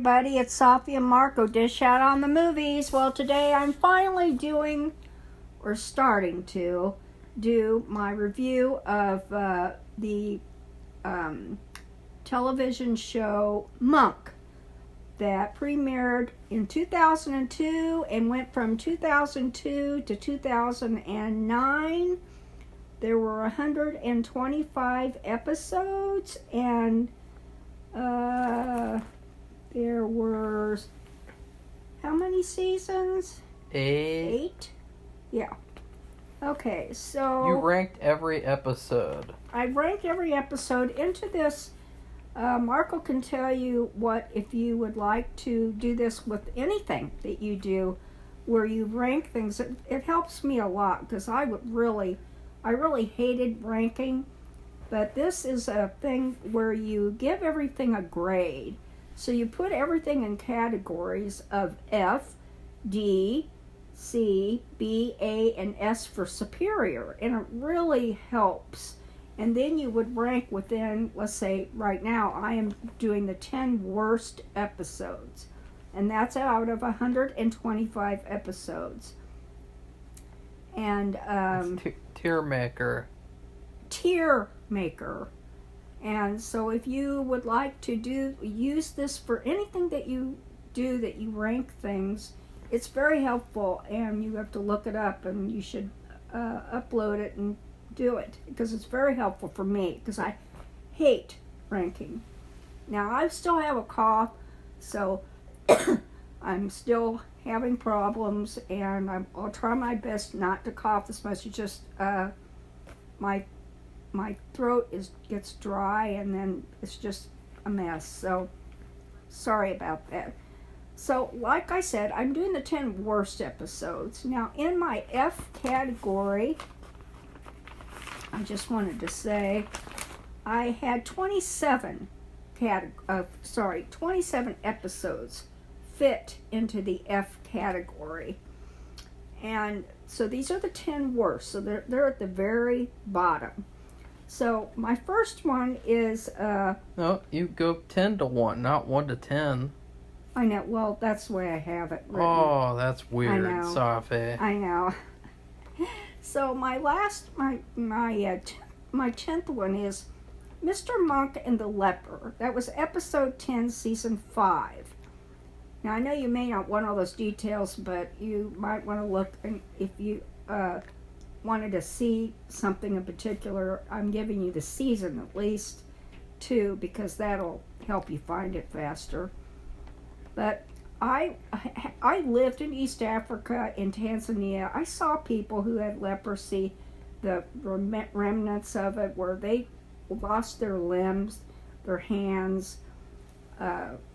everybody, it's Safi and Marco, Dish Out on the Movies. Well, today I'm finally starting to do my review of the television show Monk that premiered in 2002 and went from 2002 to 2009. There were 125 episodes, and there were, how many seasons? 8? Yeah. Okay, so... You ranked every episode. I ranked every episode. Into this, Marco can tell you what, if you would like to do this with anything that you do, where you rank things. It helps me a lot, because I really hated ranking. But this is a thing where you give everything a grade. So you put everything in categories of F, D, C, B, A, and S for superior. And it really helps. And then you would rank within, let's say right now I am doing the 10 worst episodes. And that's out of 125 episodes. And tier maker. And so if you would like to use this for anything that you do, that you rank things, it's very helpful, and you have to look it up, and you should upload it and do it, because it's very helpful for me, because I hate ranking. Now, I still have a cough, so I'm still having problems, and I'll try my best not to cough as much. It's just my throat gets dry, and then it's just a mess. So sorry about that. So like I said, I'm doing the 10 worst episodes. Now in my F category, I just wanted to say I had 27 episodes fit into the F category. And so these are the 10 worst. So they're at the very bottom. So my first one is... No, you go 10 to 1, not 1 to 10. I know. Well, that's the way I have it written. Oh, that's weird, Safi. I know. So my 10th one is Mr. Monk and the Leper. That was episode 10, season 5. Now, I know you may not want all those details, but you might want to look, and if you wanted to see something in particular, I'm giving you the season at least, too, because that'll help you find it faster. But I lived in East Africa, in Tanzania. I saw people who had leprosy, the remnants of it, where they lost their limbs, their hands,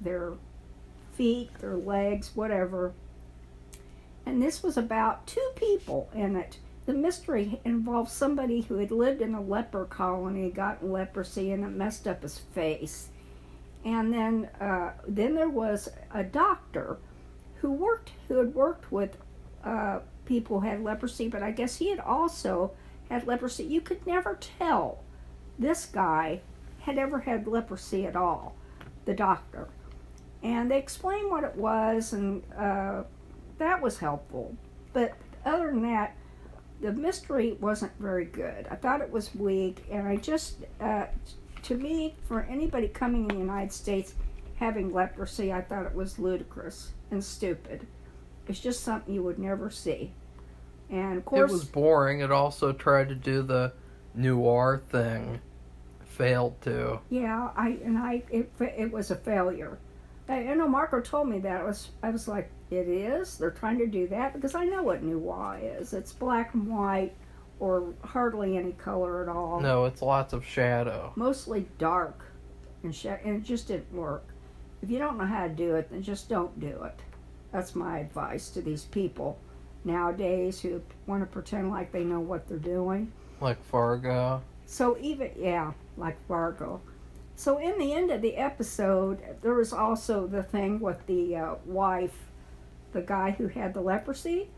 their feet, their legs, whatever. And this was about 2 people in it. The mystery involved somebody who had lived in a leper colony, gotten leprosy, and it messed up his face. And then there was a doctor who had worked with people who had leprosy, but I guess he had also had leprosy. You could never tell this guy had ever had leprosy at all, the doctor. And they explained what it was, and that was helpful. But other than that, the mystery wasn't very good. I thought it was weak, and I just, to me, for anybody coming in the United States having leprosy, I thought it was ludicrous and stupid. It's just something you would never see. And of course, it was boring. It also tried to do the noir thing. Failed to. Yeah, it was a failure. I know Marco told me that. I was like, it is? They're trying to do that? Because I know what noir is. It's black and white, or hardly any color at all. No, it's lots of shadow. Mostly dark, and it just didn't work. If you don't know how to do it, then just don't do it. That's my advice to these people nowadays who want to pretend like they know what they're doing. Like Fargo. So like Fargo. So in the end of the episode, there was also the thing with the wife, the guy who had the leprosy,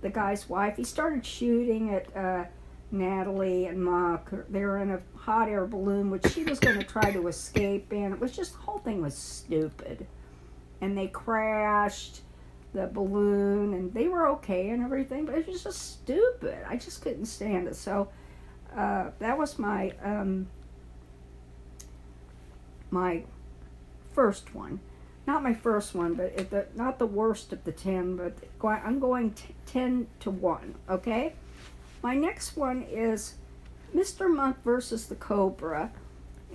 the guy's wife. He started shooting at Natalie and Monk. They were in a hot air balloon, which she was going to try to escape in. It was just, the whole thing was stupid. and they crashed the balloon, and they were okay and everything, but it was just stupid. I just couldn't stand it. So that was my my first one. Not my first one, but not the worst of the 10, but I'm going 10 to 1, okay? My next one is Mr. Monk versus the Cobra,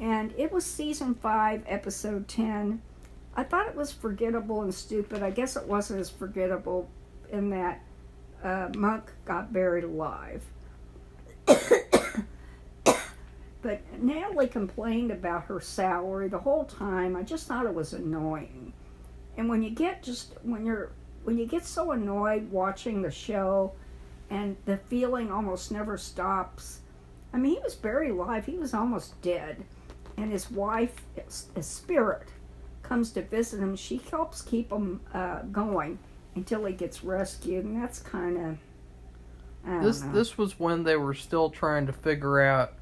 and it was season 5, episode 10. I thought it was forgettable and stupid. I guess it wasn't as forgettable in that Monk got buried alive. But Natalie complained about her salary the whole time. I just thought it was annoying. And when you get so annoyed watching the show, and the feeling almost never stops. I mean, he was buried alive. He was almost dead, and his wife, his spirit, comes to visit him. She helps keep him going until he gets rescued, and that's kind of This was when they were still trying to figure out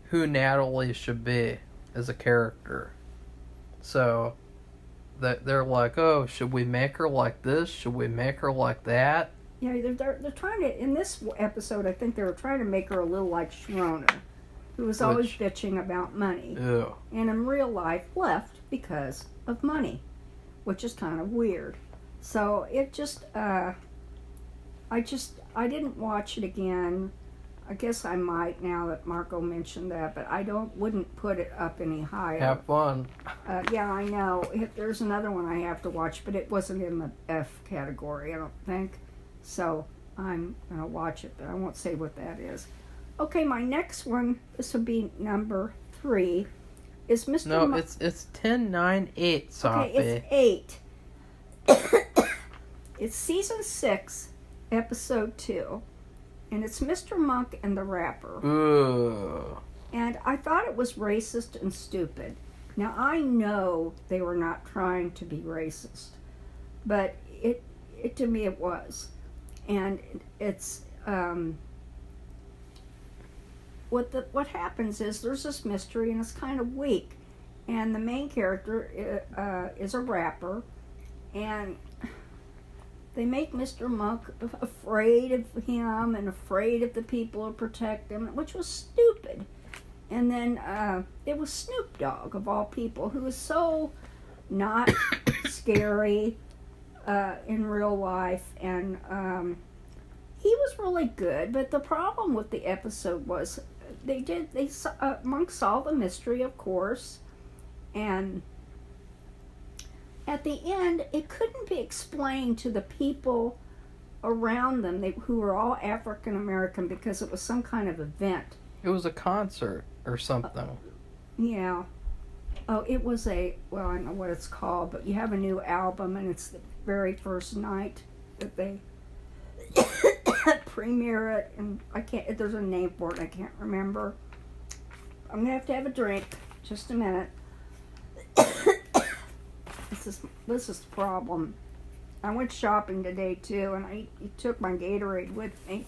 who Natalie should be as a character. So that they're like, oh, should we make her like this? Should we make her like that? Yeah, they're trying to, in this episode, I think they were trying to make her a little like Sharona, who was always bitching about money. Ew. And in real life left because of money, which is kind of weird. So it just, I didn't watch it again. I guess I might now that Marco mentioned that, but I wouldn't put it up any higher. Have fun. Yeah, I know. There's another one I have to watch, but it wasn't in the F category, I don't think. So I'm going to watch it, but I won't say what that is. Okay, my next one, this will be number 3, is Mr. No, it's 10, 9, 8, Safi. Okay, it's 8. It's season 6, episode 2. And it's Mr. Monk and the Rapper. Ooh. And I thought it was racist and stupid. Now, I know they were not trying to be racist. But it to me it was. And it's... What happens is there's this mystery and it's kind of weak. And the main character is a rapper. And... they make Mr. Monk afraid of him and afraid of the people who protect him, which was stupid. And then it was Snoop Dogg, of all people, who was so not scary in real life. And he was really good. But the problem with the episode was Monk solved the mystery, of course. And... at the end, it couldn't be explained to the people around them who were all African American because it was some kind of event. It was a concert or something. Yeah. Oh, it was I don't know what it's called, but you have a new album, and it's the very first night that they premiere it, and there's a name for it, I can't remember. I'm going to have a drink. Just a minute. This is the problem. I went shopping today too, and I took my Gatorade with me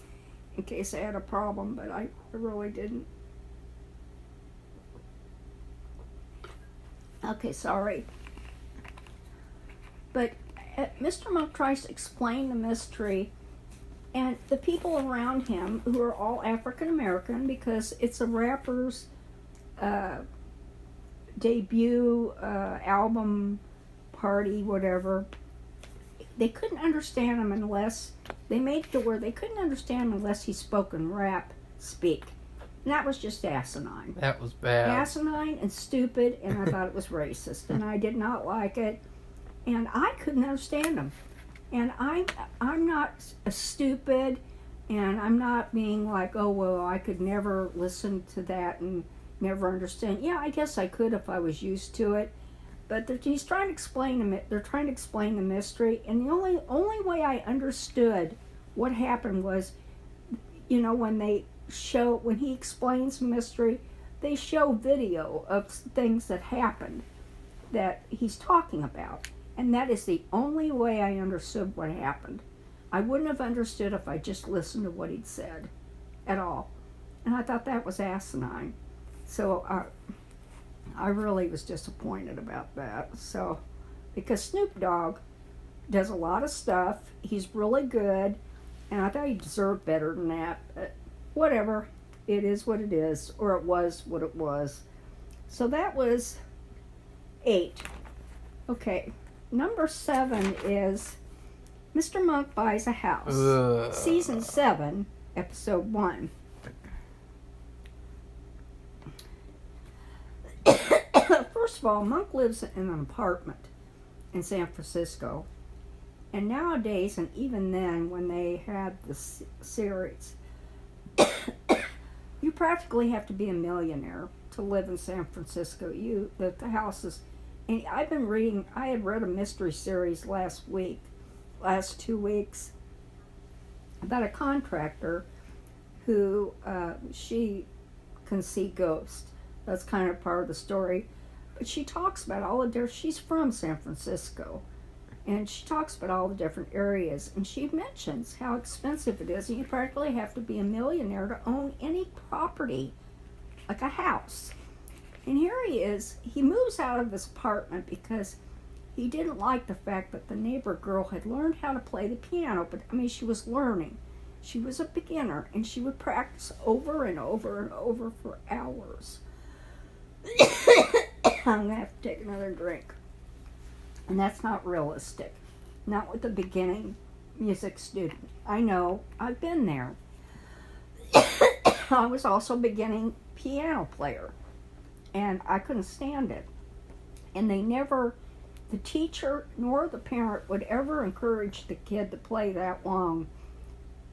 in case I had a problem, but I really didn't. Okay, sorry. But Mr. Monk tries to explain the mystery, and the people around him, who are all African American, because it's a rapper's debut album party, whatever, they couldn't understand him unless they made it to where they couldn't understand him unless he spoke in rap speak. And that was just asinine. That was bad. Asinine and stupid, and I thought it was racist, and I did not like it, and I couldn't understand him. And I'm not stupid, and I'm not being like, oh, well, I could never listen to that and never understand. Yeah, I guess I could if I was used to it. But he's trying to explain they're trying to explain the mystery, and the only way I understood what happened was, when he explains the mystery, they show video of things that happened that he's talking about, and that is the only way I understood what happened. I wouldn't have understood if I just listened to what he'd said at all, and I thought that was asinine. So I really was disappointed about that. So because Snoop Dogg does a lot of stuff. He's really good, and I thought he deserved better than that. But whatever, it is what it is, or it was what it was. So that was 8. Okay, number 7 is Mr. Monk Buys a House. Season 7, episode 1. First of all, Monk lives in an apartment in San Francisco. And nowadays, and even then, when they had the series, you practically have to be a millionaire to live in San Francisco. The houses, and I had read a mystery series last 2 weeks, about a contractor who she can see ghosts. That's kind of part of the story. But she talks about all the different, she's from San Francisco, and she talks about all the different areas, and she mentions how expensive it is, and you practically have to be a millionaire to own any property, like a house. And here he moves out of this apartment because he didn't like the fact that the neighbor girl had learned how to play the piano, but she was learning. She was a beginner, and she would practice over and over and over for hours. I'm going to have to take another drink. And that's not realistic. Not with a beginning music student. I know, I've been there. I was also a beginning piano player. And I couldn't stand it. And the teacher nor the parent would ever encourage the kid to play that long,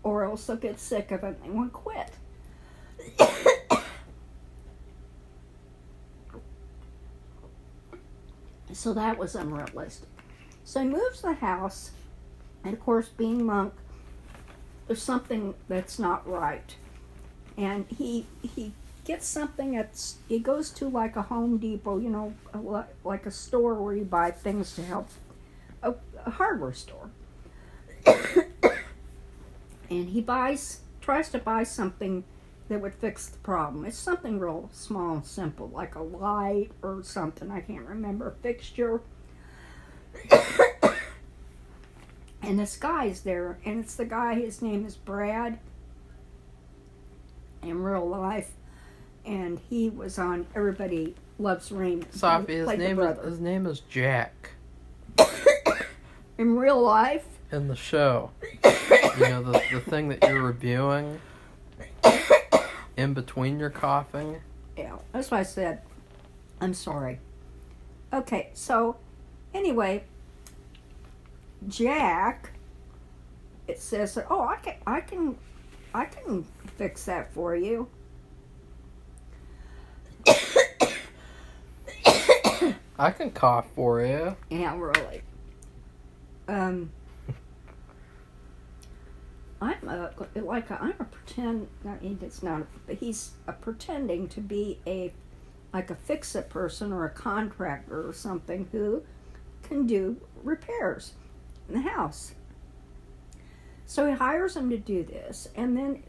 or else they'll get sick of it and they won't quit. So that was unrealistic. So he moves to the house, and of course, being Monk, there's something that's not right. And he gets something he goes to like a Home Depot, like a store where you buy things to help, a hardware store. And he tries to buy something that would fix the problem. It's something real small and simple, like a light or something, I can't remember, a fixture. And this guy's there, and it's the guy, his name is Brad in real life, and he was on Everybody Loves Raymond. Safi, his name is Jack. In real life? In the show. The thing that you're reviewing in between your coughing. Yeah, that's what I said. I'm sorry. Okay, so anyway, Jack, it says that, I can fix that for you. I can cough for you. Yeah, really. I'm a pretend. It's not. But he's pretending to be a fix-it person or a contractor or something who can do repairs in the house. So he hires him to do this, and then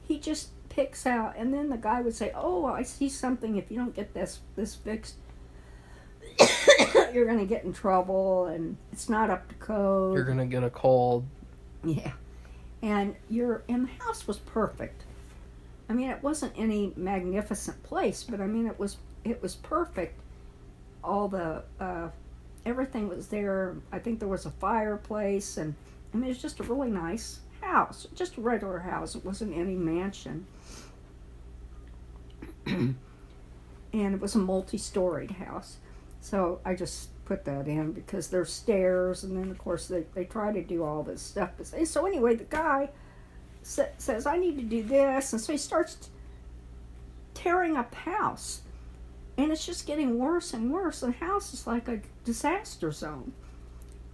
he just picks out, and then the guy would say, "Oh, I see something. If you don't get this fixed, you're going to get in trouble, and it's not up to code. You're going to get a cold." Yeah. And the house was perfect. I mean, it wasn't any magnificent place, but I mean, it was perfect. All the everything was there. I think there was a fireplace, and I mean, it was just a really nice house, just a regular house. It wasn't any mansion. And it was a multi-storied house. So I just put that in because there's stairs, and then of course they try to do all this stuff. So anyway, the guy says, "I need to do this," and so he starts tearing up the house, and it's just getting worse and worse. The house is like a disaster zone.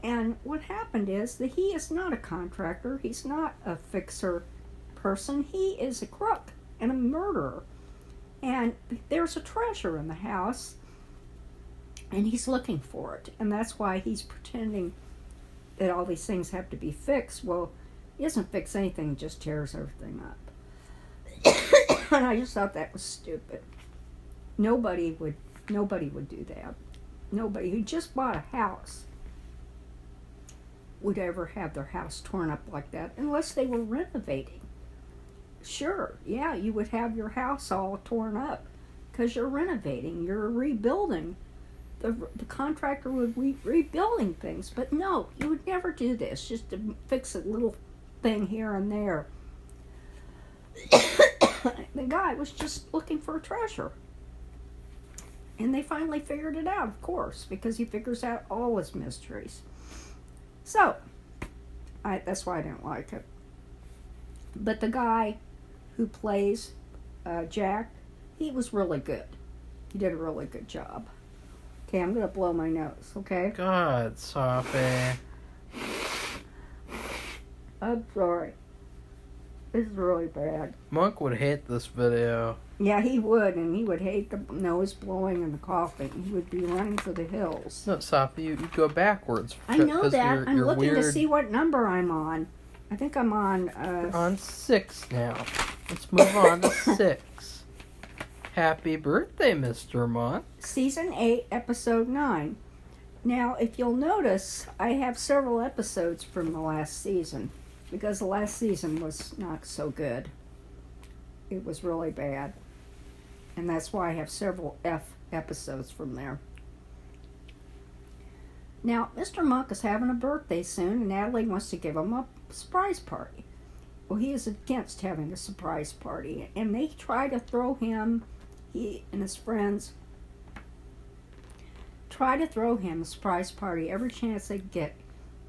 And what happened is that he is not a contractor. He's not a fixer person. He is a crook and a murderer. And there's a treasure in the house, and he's looking for it. And that's why he's pretending that all these things have to be fixed. Well, he doesn't fix anything, he just tears everything up. And I just thought that was stupid. Nobody would do that. nobody who just bought a house would ever have their house torn up like that unless they were renovating. Sure, yeah, you would have your house all torn up because you're renovating, you're rebuilding. The contractor would be rebuilding things, but no, you would never do this just to fix a little thing here and there. The guy was just looking for a treasure. And they finally figured it out, of course, because he figures out all his mysteries. So, that's why I didn't like it. But the guy who plays Jack, he was really good. He did a really good job. Okay, I'm going to blow my nose, okay? God, Safi. I'm sorry. This is really bad. Monk would hate this video. Yeah, he would, and he would hate the nose blowing and the coughing. He would be running for the hills. No, Safi, you go backwards. I know that. I'm you're looking weird. to see what number I'm on. I think I'm on... You're on 6 now. Let's move on to 6. Happy birthday, Mr. Monk. Season 8, Episode 9. Now, if you'll notice, I have several episodes from the last season, because the last season was not so good. It was really bad. And that's why I have several F episodes from there. Now, Mr. Monk is having a birthday soon, and Natalie wants to give him a surprise party. Well, he is against having a surprise party, and they try to throw him, he and his friends try to throw him a surprise party every chance they get.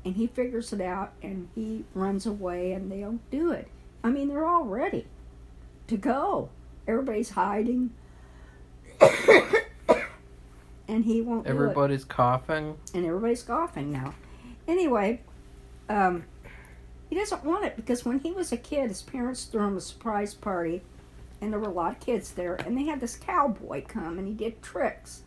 And he figures it out, and he runs away, and they don't do it. I mean, they're all ready to go. Everybody's hiding. And he won't do it. Everybody's coughing. And everybody's coughing now. Anyway, he doesn't want it because when he was a kid, his parents threw him a surprise party, and there were a lot of kids there, and they had this cowboy come, and he did tricks.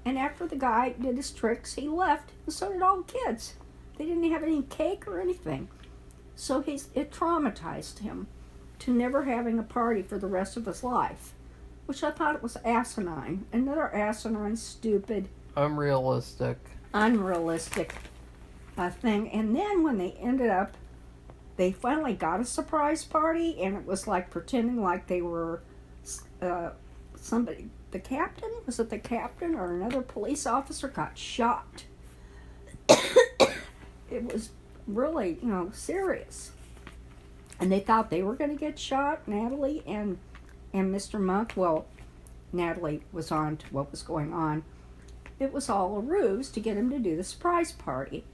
And after the guy did his tricks, he left, and so did all the kids. They didn't have any cake or anything. So it traumatized him to never having a party for the rest of his life, which I thought it was asinine. Another asinine, stupid, Unrealistic thing. And then when they finally got a surprise party, and it was like pretending like they were somebody. The captain? Was it the captain or another police officer got shot? It was really, serious. And they thought they were going to get shot, Natalie and Mr. Monk. Well, Natalie was on to what was going on. It was all a ruse to get him to do the surprise party.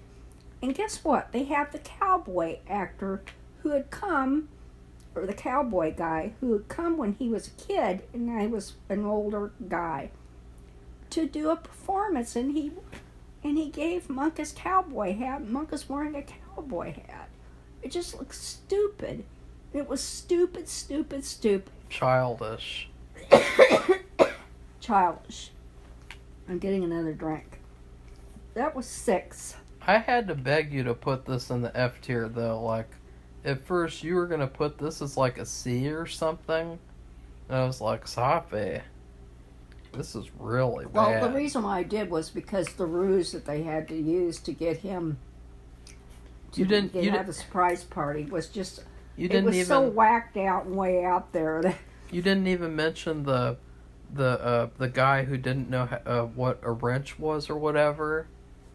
And guess what? They have the cowboy actor who had come, or the cowboy guy who had come when he was a kid, and I was an older guy, to do a performance. And he gave Monk his cowboy hat. Monk is wearing a cowboy hat. It just looks stupid. It was stupid. Childish. Childish. I'm getting another drink. That was 6. I had to beg you to put this in the F tier, though. Like, at first you were going to put this as like a C or something. And I was like, Safi, this is really bad. Well, the reason why I did was because the ruse that they had to use to get him to have a surprise party was just... It was so whacked out and way out there. That you didn't even mention the guy who didn't know what a wrench was or whatever,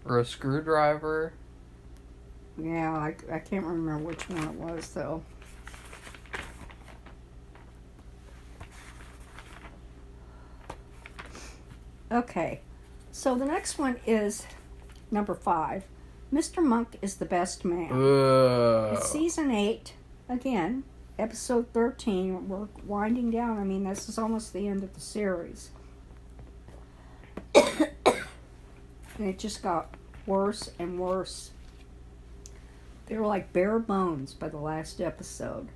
or a screwdriver. Yeah, I can't remember which one it was, though. Okay, so the next one is number 5. Mr. Monk is the best man. It's season 8, again, episode 13. We're winding down. I mean, this is almost the end of the series. And it just got worse and worse. They were like bare bones by the last episode.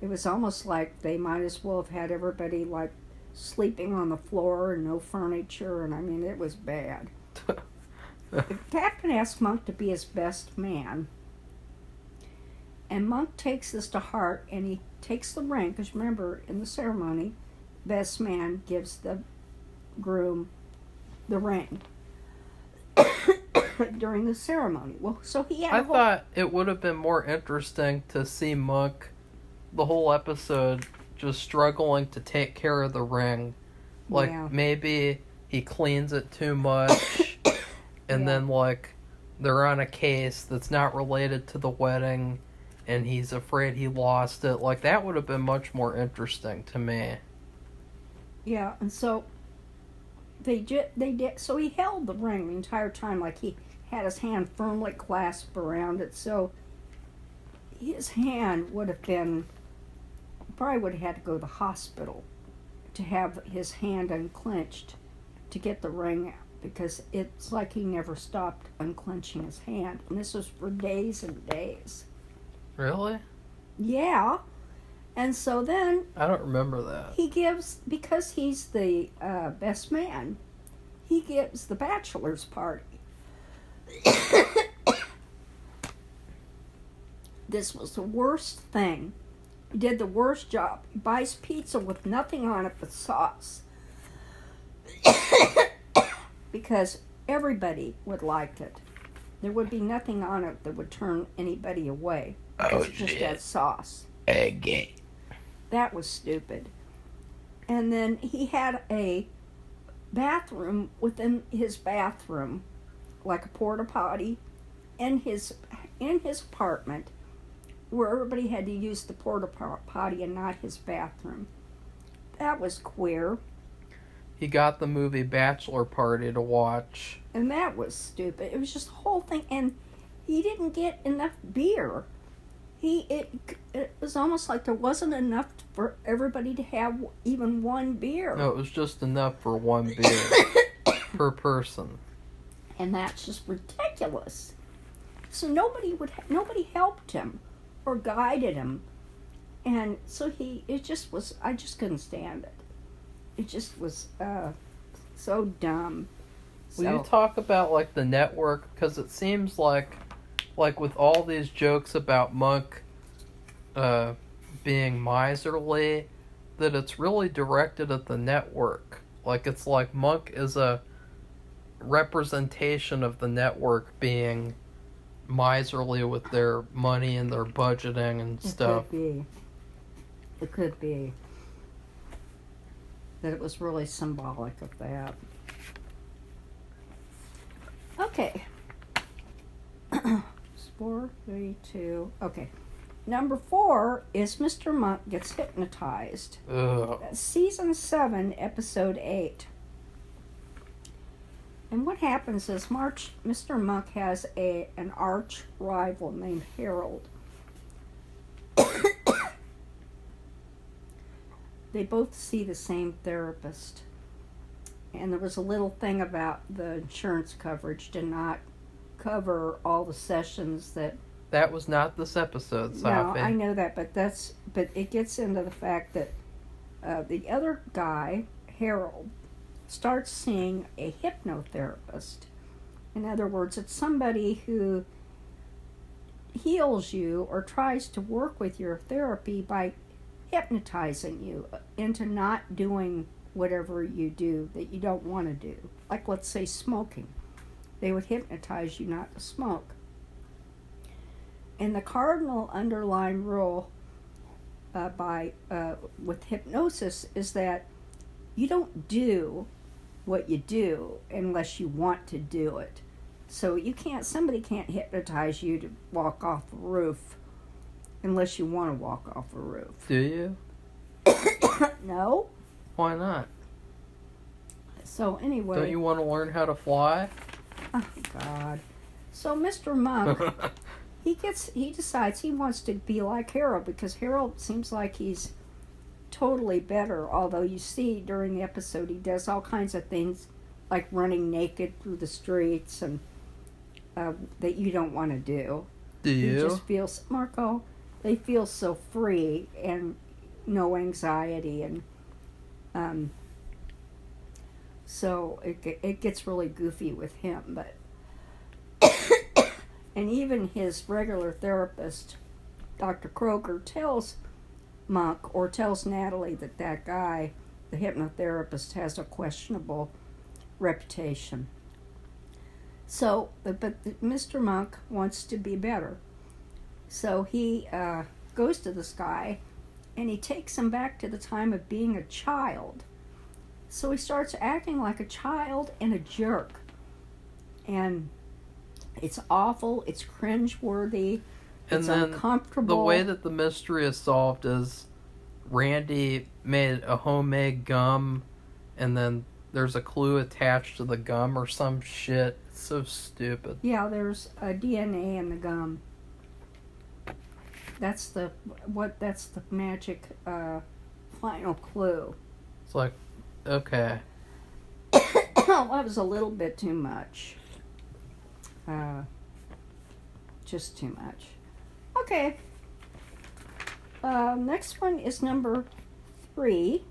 It was almost like they might as well have had everybody like sleeping on the floor and no furniture, and I mean, it was bad. The captain asked Monk to be his best man, and Monk takes this to heart, and he takes the ring, because remember, in the ceremony, best man gives the groom the ring. during the ceremony. Well, so he had I thought it would have been more interesting to see Monk the whole episode just struggling to take care of the ring. Like, Yeah. maybe he cleans it too much, and Yeah. then, like, they're on a case that's not related to the wedding, and he's afraid he lost it. Like, that would have been much more interesting to me. Yeah, and so they did. So he held the ring the entire time, like he had his hand firmly clasped around it. So his hand would have been, probably would have had to go to the hospital to have his hand unclenched to get the ring out, because it's like he never stopped unclenching his hand, and this was for days and days. Really? Yeah. And so then I don't remember that. he gives, because he's the best man, he gives the bachelor's party. This was the worst thing. He did the worst job. He buys pizza with nothing on it but sauce. Because everybody would like it. There would be nothing on it that would turn anybody away. Because it just had sauce. Again. That was stupid. And then he had a bathroom within his bathroom, like a porta potty, in his apartment, where everybody had to use the porta potty and not his bathroom. That was queer. He got the movie Bachelor Party to watch. And that was stupid. It was just the whole thing. And he didn't get enough beer. It was almost like there wasn't enough for everybody to have even one beer. No, it was just enough for one beer per person. And that's just ridiculous. So nobody helped him or guided him. And so I just couldn't stand it. It just was so dumb. Will you talk about, like, the network? Because it seems like with all these jokes about Monk being miserly, that it's really directed at the network. Like, it's like Monk is a representation of the network being miserly with their money and their budgeting and stuff. It could be. That it was really symbolic of that. Okay. 4, 3, 2. Okay. Number 4 is Mr. Monk Gets Hypnotized. Ugh. Season 7, Episode 8. And what happens is Mr. Monk has an arch rival named Harold. They both see the same therapist. And there was a little thing about the insurance coverage did not cover all the sessions that... That was not this episode, Safi. No, I know that, but it gets into the fact that the other guy, Harold, starts seeing a hypnotherapist. In other words, it's somebody who heals you or tries to work with your therapy by hypnotizing you into not doing whatever you do that you don't want to do. Like, let's say, smoking. They would hypnotize you not to smoke. And the cardinal underlying rule with hypnosis is that you don't do what you do unless you want to do it. So somebody can't hypnotize you to walk off a roof unless you want to walk off a roof. Do you? No. Why not? So anyway. Don't you want to learn how to fly? Oh, God. So Mr. Monk, he decides he wants to be like Harold, because Harold seems like he's totally better, although you see during the episode he does all kinds of things like running naked through the streets and that you don't want to do. Do you? He just feels, Marco, they feel so free and no anxiety, and so it gets really goofy with him. But and even his regular therapist, Dr. Kroger, tells Monk, or tells Natalie, that guy, the hypnotherapist, has a questionable reputation. So, but Mr. Monk wants to be better. So he goes to this guy and he takes him back to the time of being a child. So he starts acting like a child and a jerk. And it's awful, it's cringeworthy, And it's then uncomfortable. the way that the mystery is solved is Randy made a homemade gum, and then there's a clue attached to the gum or some shit. It's so stupid. Yeah, there's a DNA in the gum. That's the magic final clue. It's like, okay. That was a little bit too much. Just too much. Okay. Next one is number 3,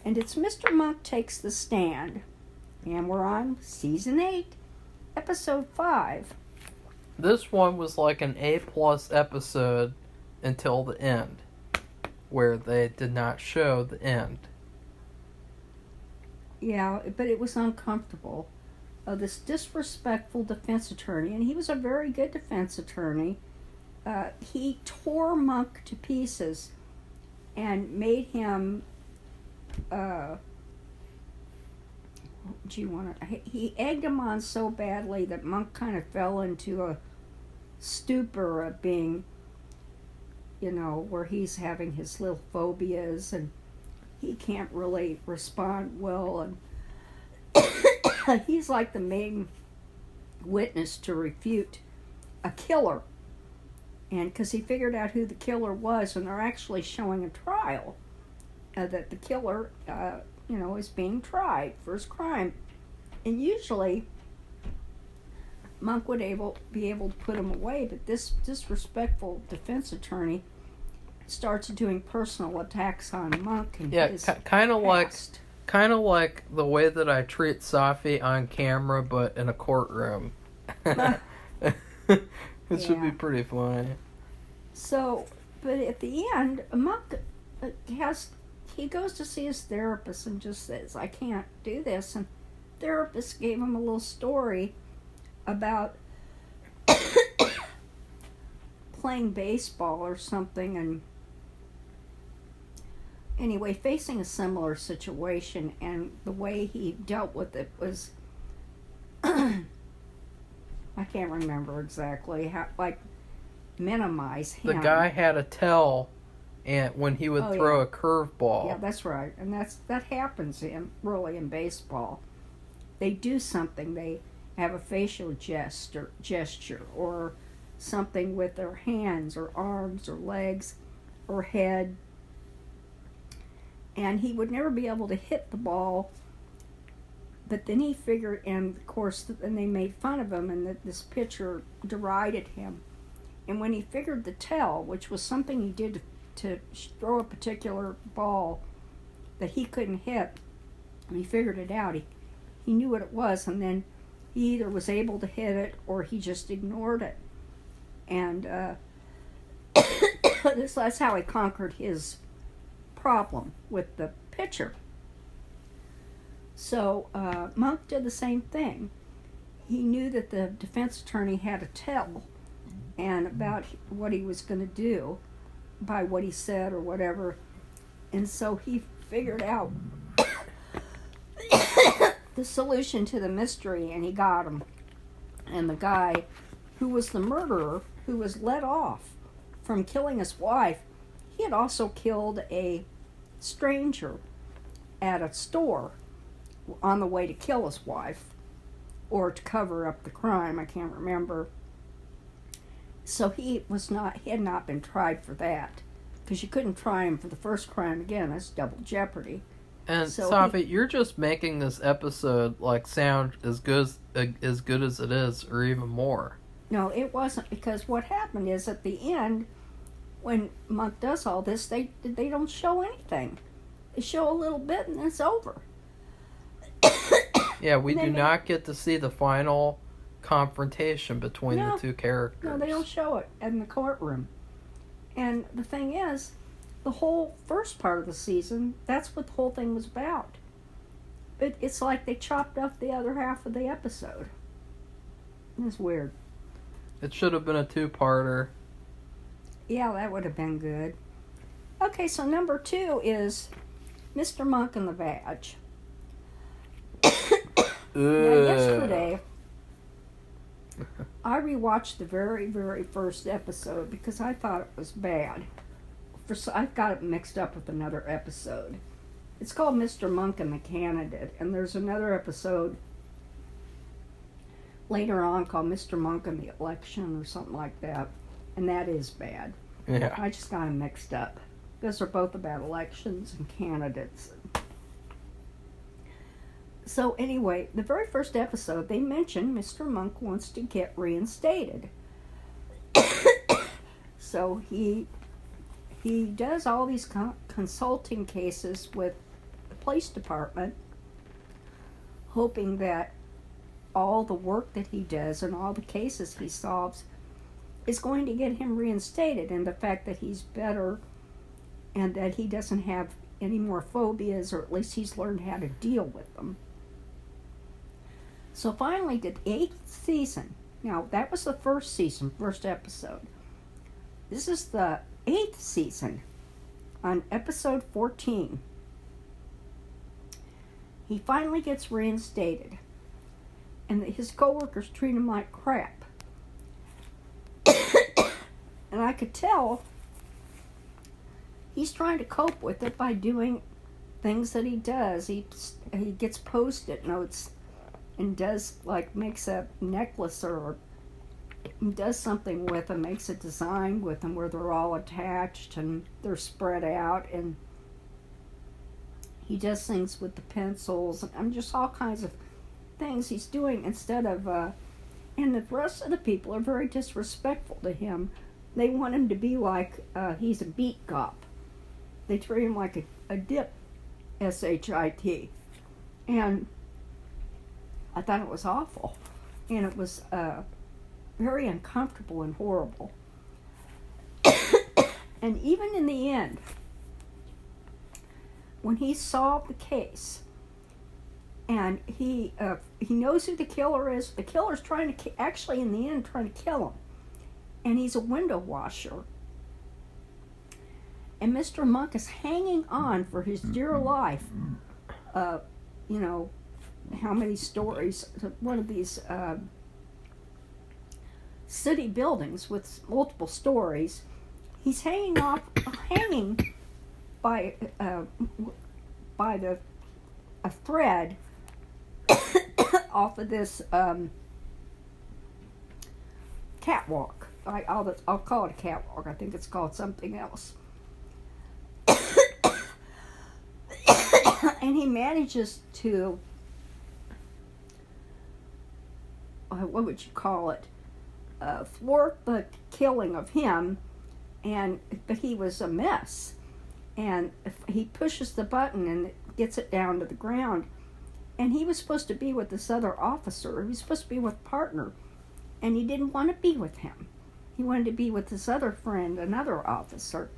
and it's Mr. Monk Takes the Stand. And we're on season 8, episode 5. This one was like an A+ episode until the end, where they did not show the end. Yeah, but it was uncomfortable. This disrespectful defense attorney, and he was a very good defense attorney, he tore Monk to pieces and made him, he egged him on so badly that Monk kind of fell into a stupor of being, where he's having his little phobias and he can't really respond well, and he's like the main witness to refute a killer. And because he figured out who the killer was, and they're actually showing a trial that the killer, is being tried for his crime. And usually, Monk would be able to put him away, but this disrespectful defense attorney starts doing personal attacks on Monk and his kind of past. like the way that I treat Safi on camera, but in a courtroom. It should be pretty funny. So, but at the end, Monk he goes to see his therapist and just says, I can't do this. And the therapist gave him a little story about playing baseball or something, and anyway, facing a similar situation, and the way he dealt with it was I can't remember exactly how, minimize him. The guy had a tell, and when he would throw a curveball. Yeah, that's right, and that happens in baseball. They do something. They have a facial gesture, or something with their hands, or arms, or legs, or head, and he would never be able to hit the ball. But then he figured, and of course, then they made fun of him, and that this pitcher derided him. And when he figured the tell, which was something he did to throw a particular ball that he couldn't hit, and he figured it out, he knew what it was, and then he either was able to hit it or he just ignored it. And that's how he conquered his problem with the pitcher. So Monk did the same thing. He knew that the defense attorney had a tell and about what he was going to do by what he said or whatever. And so he figured out the solution to the mystery, and he got him. And the guy who was the murderer, who was let off from killing his wife, he had also killed a stranger at a store on the way to kill his wife, or to cover up the crime, I can't remember. So he had not been tried for that, because you couldn't try him for the first crime again. That's double jeopardy. And so Safi, you're just making this episode sound as good as it is, or even more. No, it wasn't, because what happened is at the end, when Monk does all this, they don't show anything. They show a little bit and it's over. Yeah, we do not get to see the final confrontation between the two characters. No, they don't show it in the courtroom. And the thing is, the whole first part of the season, that's what the whole thing was about. It's like they chopped off the other half of the episode. It's weird. It should have been a 2-parter. Yeah, that would have been good. Okay, so number 2 is Mr. Monk and the Badge. Now, yesterday, I rewatched the very, very first episode because I thought it was bad. I got it mixed up with another episode. It's called Mr. Monk and the Candidate, and there's another episode later on called Mr. Monk and the Election or something like that, and that is bad. Yeah. I just got them mixed up. Those are both about elections and candidates. So anyway, the very first episode, they mentioned Mr. Monk wants to get reinstated. So he does all these consulting cases with the police department, hoping that all the work that he does and all the cases he solves is going to get him reinstated, and the fact that he's better and that he doesn't have any more phobias, or at least he's learned how to deal with them. So finally, the 8th season. Now, that was the first season, first episode. This is the 8th season, on episode 14. He finally gets reinstated, and his coworkers treat him like crap. And I could tell he's trying to cope with it by doing things that he does. He gets Post-it notes and makes a necklace or does something with them, makes a design with them where they're all attached and they're spread out, and he does things with the pencils and just all kinds of things he's doing instead of and the rest of the people are very disrespectful to him. They want him to be like he's a beat cop. They treat him like a dip, S-H-I-T. And I thought it was awful. And it was very uncomfortable and horrible. And even in the end, when he solved the case, and he knows who the killer is. The killer's trying to actually in the end trying to kill him, and he's a window washer. And Mr. Monk is hanging on for his dear life. You know, how many stories? One of these city buildings with multiple stories. He's hanging by a thread off of this catwalk. I'll call it a catwalk. I think it's called something else. And he manages to, what would you call it, thwart the killing of him, but he was a mess. And he pushes the button and it gets it down to the ground. And he was supposed to be with this other officer. He was supposed to be with a partner. And he didn't want to be with him. He wanted to be with this other friend, another officer.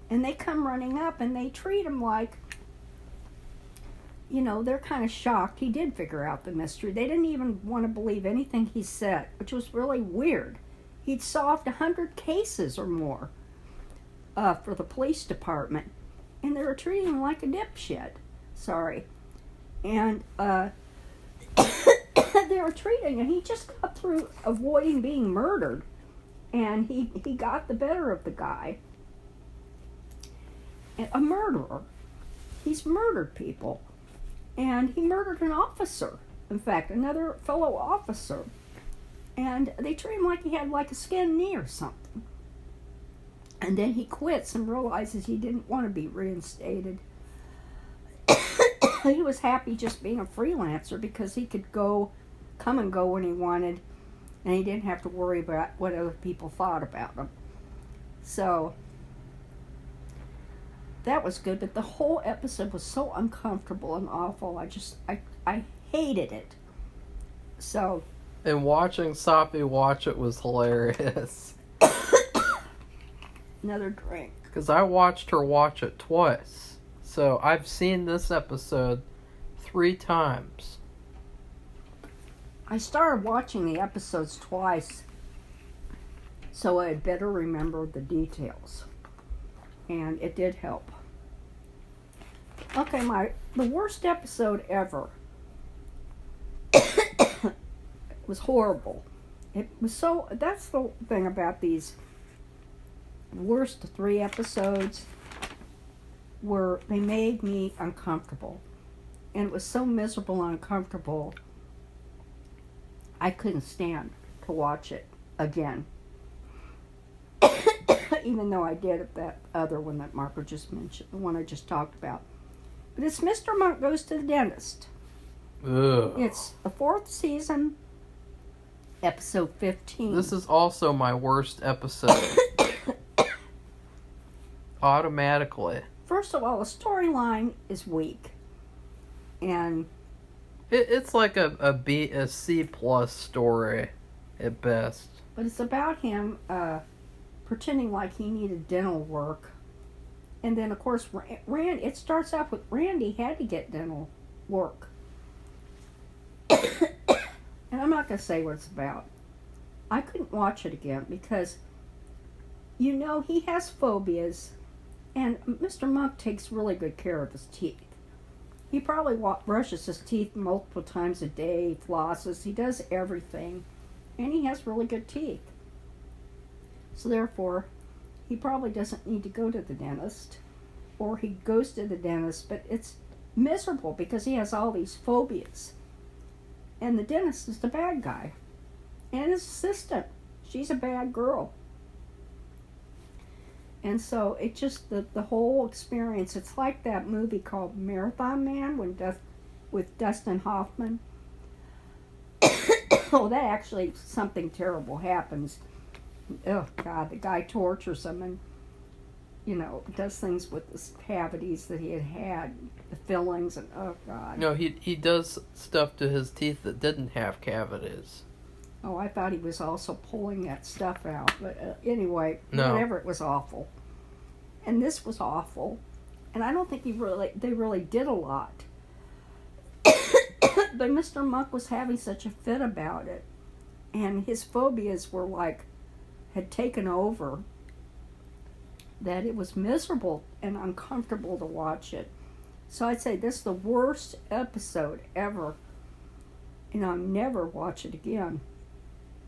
And they come running up and they treat him like, you know, they're kind of shocked. He did figure out the mystery. They didn't even want to believe anything he said, which was really weird. He'd solved 100 cases or more for the police department. And they were treating him like a dipshit. Sorry. And they were treating, and he just got through avoiding being murdered. And he got the better of the guy. And a murderer. He's murdered people. And he murdered an officer. In fact, another fellow officer. And they treat him like he had like a skinned knee or something. And then he quits and realizes he didn't want to be reinstated. He was happy just being a freelancer because he could come and go when he wanted, and he didn't have to worry about what other people thought about him. So that was good, but the whole episode was so uncomfortable and awful. I hated it. So. And watching Safi watch it was hilarious. Another drink. Because I watched her watch it twice. So I've seen this episode 3 times. I started watching the episodes twice, so I had better remember the details. And it did help. Okay, the worst episode ever. It was horrible. It was so, that's the thing about these worst 3 episodes, were they made me uncomfortable. And it was so miserable and uncomfortable, I couldn't stand to watch it again. Even though I did at that other one that Marco just mentioned, the one I just talked about. But it's Mr. Monk Goes to the Dentist. Ugh. It's the 4th season, episode 15. This is also my worst episode. Automatically. First of all, the storyline is weak. And It's like a C plus story at best. but it's about him pretending like he needed dental work. And then, of course, it starts off with Randy had to get dental work. And I'm not going to say what it's about. I couldn't watch it again because, he has phobias. And Mr. Monk takes really good care of his teeth. He probably brushes his teeth multiple times a day, flosses, he does everything. And he has really good teeth. So therefore, he probably doesn't need to go to the dentist. Or he goes to the dentist, but it's miserable because he has all these phobias. And the dentist is the bad guy. And his assistant, she's a bad girl. And so it just, the whole experience, it's like that movie called Marathon Man with Dustin Hoffman. Oh, that actually, something terrible happens. Oh, God, the guy tortures him and, does things with the cavities that he had, the fillings, and oh, God. No, he does stuff to his teeth that didn't have cavities. Oh, I thought he was also pulling that stuff out. But anyway, No. Whatever, it was awful. And this was awful. And I don't think they really did a lot. But Mr. Monk was having such a fit about it. And his phobias were had taken over, that it was miserable and uncomfortable to watch it. So I'd say this is the worst episode ever. And I'll never watch it again.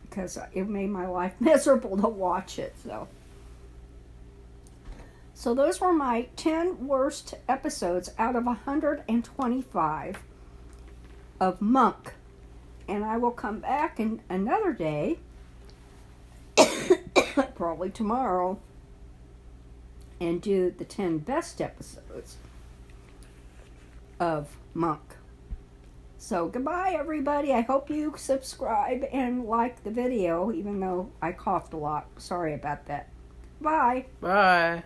Because it made my life miserable to watch it. So those were my 10 worst episodes out of 125 of Monk. And I will come back in another day, probably tomorrow, and do the 10 best episodes of Monk. So goodbye, everybody. I hope you subscribe and like the video, even though I coughed a lot. Sorry about that. Bye. Bye.